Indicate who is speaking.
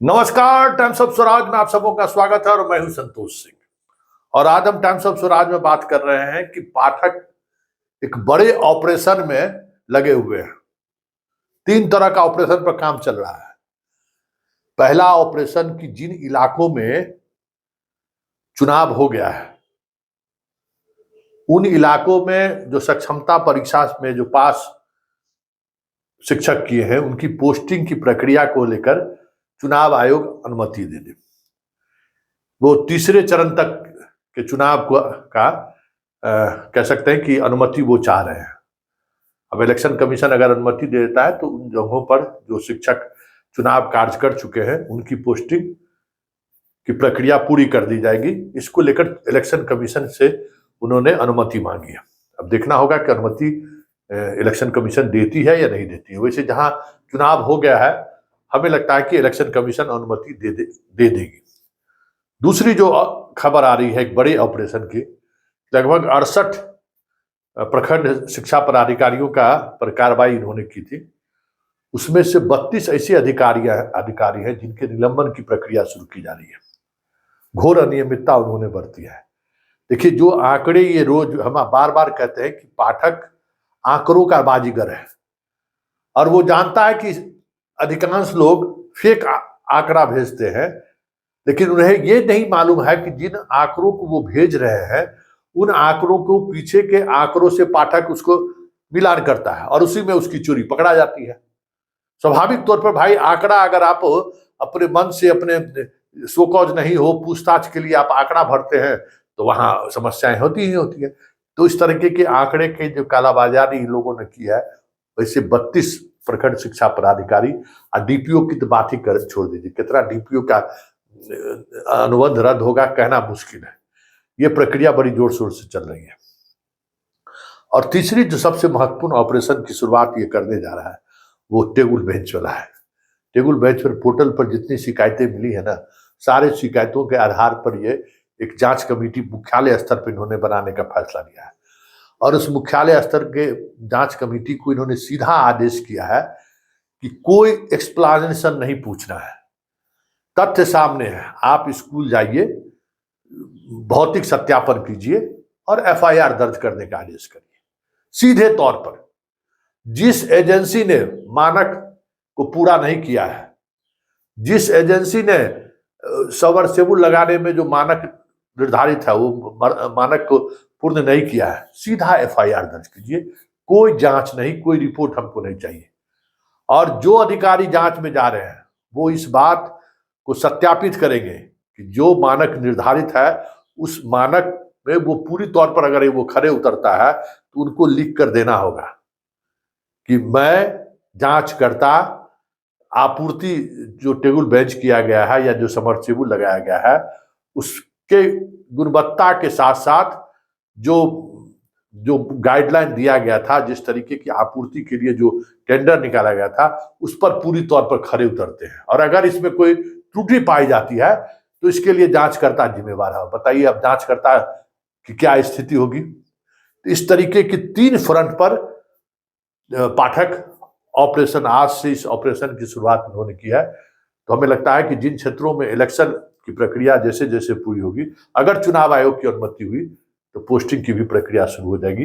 Speaker 1: नमस्कार, times of Swaraj में आप सबों का स्वागत है और मैं हूं संतोष सिंह। और आज हम टाइम्स ऑफ स्वराज में बात कर रहे हैं कि पाठक एक बड़े ऑपरेशन में लगे हुए हैं। 3 तरह का ऑपरेशन पर काम चल रहा है। पहला ऑपरेशन कि जिन इलाकों में चुनाव हो गया है उन इलाकों में जो सक्षमता परीक्षा में जो पास शिक्षक किए हैं उनकी पोस्टिंग की प्रक्रिया को लेकर चुनाव आयोग अनुमति दे दे। वो तीसरे चरण तक के चुनाव का कह सकते हैं कि अनुमति वो चाह रहे हैं। अब इलेक्शन कमीशन अगर अनुमति दे देता है तो उन जगहों पर जो शिक्षक चुनाव कार्य कर चुके हैं उनकी पोस्टिंग की प्रक्रिया पूरी कर दी जाएगी। इसको लेकर इलेक्शन कमीशन से उन्होंने अनुमति मांगी है। अब देखना होगा कि अनुमति इलेक्शन कमीशन देती है या नहीं देती है। वैसे जहां चुनाव हो गया है हमें लगता है कि इलेक्शन कमीशन अनुमति दे देगी। दूसरी जो खबर आ रही है एक बड़े ऑपरेशन की, लगभग 68 प्रखंड शिक्षा पदाधिकारियों का पर कार्रवाई इन्होंने की थी। उसमें से 32 ऐसे अधिकारी हैं जिनके निलंबन की प्रक्रिया शुरू की जा रही है। घोर अनियमितता उन्होंने बरती है। देखिए, जो आंकड़े ये रोज हम बार बार कहते हैं कि पाठक आंकड़ों का बाजीगर है और वो जानता है कि अधिकांश लोग फेक आंकड़ा भेजते हैं, लेकिन उन्हें ये नहीं मालूम है कि जिन आंकड़ों को वो भेज रहे हैं उन आंकड़ों को पीछे के आंकड़ों से पाठक उसको मिलान करता है और उसी में उसकी चोरी पकड़ा जाती है। स्वाभाविक तौर पर भाई, आंकड़ा अगर आप अपने मन से अपने शोकॉज नहीं हो, पूछताछ के लिए आप आंकड़ा भरते हैं तो वहां समस्याएं होती ही होती है। तो इस तरीके के आंकड़े के जो कालाबाजारी इन लोगों ने की है, वैसे 32 प्रखंड शिक्षा पदाधिकारी और डीपीओ की तो बात ही कर छोड़ दीजिए। कितना डीपीओ का अनुबंध रद्द होगा कहना मुश्किल है। ये प्रक्रिया बड़ी जोर शोर से चल रही है। और तीसरी जो सबसे महत्वपूर्ण ऑपरेशन की शुरुआत ये करने जा रहा है वो टेबल बेंच वाला है। टेबल बेंच पर पोर्टल पर जितनी शिकायतें मिली है ना, सारे शिकायतों के आधार पर ये एक जांच कमेटी मुख्यालय स्तर पर इन्होंने बनाने का फैसला लिया है। और उस मुख्यालय स्तर के जांच कमेटी को इन्होंने सीधा आदेश किया है कि कोई एक्सप्लेनेशन नहीं पूछना है। तथ्य सामने है, आप स्कूल जाइए, भौतिक सत्यापन कीजिए और एफआईआर दर्ज करने का आदेश करिए। सीधे तौर पर जिस एजेंसी ने मानक को पूरा नहीं किया है, जिस एजेंसी ने सबमर्सिबल लगाने में जो मानक निर्धारित है वो मानक को पूर्ण नहीं किया है, सीधा एफआईआर दर्ज कीजिए। कोई जांच नहीं, कोई रिपोर्ट हमको नहीं चाहिए। और जो अधिकारी जांच में जा रहे हैं वो इस बात को सत्यापित करेंगे कि जो मानक निर्धारित है उस मानक में वो पूरी तौर पर अगर वो खरे उतरता है तो उनको लिख कर देना होगा कि मैं जांचकर्ता आपूर्ति जो टेबल बेंच किया गया है या जो सबमर्सिबल लगाया गया है उसके गुणवत्ता के साथ साथ जो गाइडलाइन दिया गया था, जिस तरीके की आपूर्ति के लिए जो टेंडर निकाला गया था, उस पर पूरी तौर पर खरे उतरते हैं। और अगर इसमें कोई त्रुटि पाई जाती है तो इसके लिए जांचकर्ता जिम्मेवार है। बताइए अब जांचकर्ता की क्या स्थिति होगी। तो इस तरीके के 3 फ्रंट पर पाठक ऑपरेशन, आज से इस ऑपरेशन की शुरुआत उन्होंने की है। तो हमें लगता है कि जिन क्षेत्रों में इलेक्शन की प्रक्रिया जैसे जैसे पूरी होगी, अगर चुनाव आयोग की अनुमति हुई तो पोस्टिंग की भी प्रक्रिया शुरू हो जाएगी।